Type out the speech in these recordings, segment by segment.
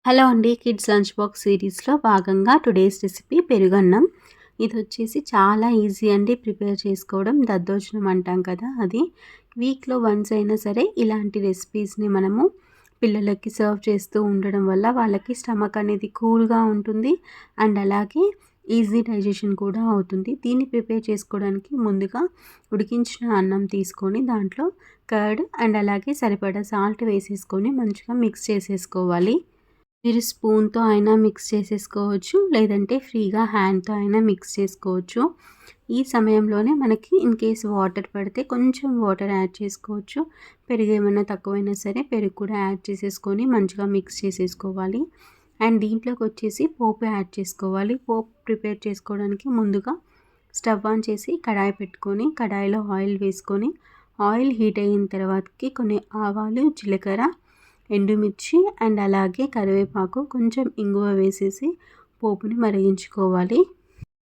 Hello అండి. Kids lunch box సిరీస్‌లో భాగంగా టుడేస్ రెసిపీ పెరుగన్నం. ఇదొచ్చేసి చాలా ఈజీ అండి ప్రిపేర్ చేసుకోవడం. దద్దోజనం అంటాం కదా అది. వీక్‌లో వన్స్ అయినా సరే ఇలాంటి రెసిపీస్‌ని మనము పిల్లలకి సర్వ్ చేస్తూ ఉండడం వల్ల వాళ్ళకి స్టమక్ అనేది కూల్‌గా ఉంటుంది. అండ్ అలాగే ఈజీ డైజెషన్ కూడా అవుతుంది. దీన్ని ప్రిపేర్ చేసుకోవడానికి ముందుగా ఉడికించిన అన్నం తీసుకొని దాంట్లో కర్డ్ అండ్ అలాగే సరిపడా సాల్ట్ వేసేసుకొని మంచిగా మిక్స్ చేసేసుకోవాలి. మీరు స్పూన్‌తో అయినా మిక్స్ చేసేసుకోవచ్చు. లేదంటే ఫ్రీగా హ్యాండ్‌తో అయినా మిక్స్ చేసుకోవచ్చు. ఈ సమయంలోనే మనకి ఇన్ కేస్ వాటర్ పడితే కొంచెం వాటర్ యాడ్ చేసుకోవచ్చు. పెరుగు ఏమన్నా తక్కువైనా సరే పెరుగు కూడా యాడ్ చేసేసుకొని మంచిగా మిక్స్ చేసేసుకోవాలి. అండ్ దీంట్లోకొచ్చేసి పోపు యాడ్ చేసుకోవాలి. పోపు ప్రిపేర్ చేసుకోవడానికి ముందుగా స్టవ్ ఆన్ చేసి కడాయి పెట్టుకొని కడాయిలో ఆయిల్ వేసుకొని ఆయిల్ హీట్ అయిన తర్వాతకి కొన్ని ఆవాలు, జీలకర్ర, ఎండుమిర్చి అండ్ అలాగే కరివేపాకు, కొంచెం ఇంగువ వేసేసి పోపుని మరిగించుకోవాలి.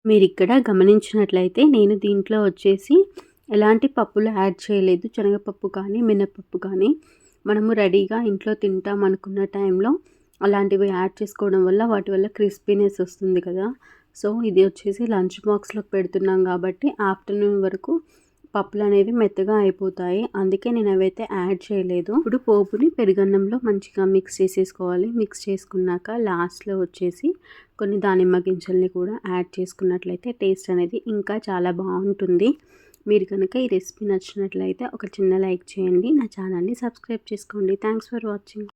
మీరిక్కడ గమనించినట్లయితే నేను దీంట్లో వచ్చేసి ఎలాంటి పప్పులు యాడ్ చేయలేదు. శనగపప్పు కానీ, మినపప్పు కానీ మనము రెడీగా ఇంట్లో తింటాం అనుకున్న టైంలో అలాంటివి యాడ్ చేసుకోవడం వల్ల వాటి వల్ల క్రిస్పీనెస్ వస్తుంది కదా. సో ఇది వచ్చేసి లంచ్ బాక్స్‌లోకి పెడుతున్నాం కాబట్టి ఆఫ్టర్‌నూన్ వరకు పప్పులనేవి మెత్తగా అయిపోతాయి. అందుకే నేను అవైతే యాడ్ చేయలేదు. ఇప్పుడు పోపుని పెరుగన్నంలో మంచిగా మిక్స్ చేసేసుకోవాలి. మిక్స్ చేసుకున్నాక లాస్ట్‌లో వచ్చేసి కొన్ని దానిమ్మ గింజల్ని కూడా యాడ్ చేసుకున్నట్లయితే టేస్ట్ అనేది ఇంకా చాలా బాగుంటుంది. మీరు కనుక ఈ రెసిపీ నచ్చినట్లయితే ఒక చిన్న లైక్ చేయండి. నా ఛానల్ని సబ్స్క్రైబ్ చేసుకోండి. Thanks for watching.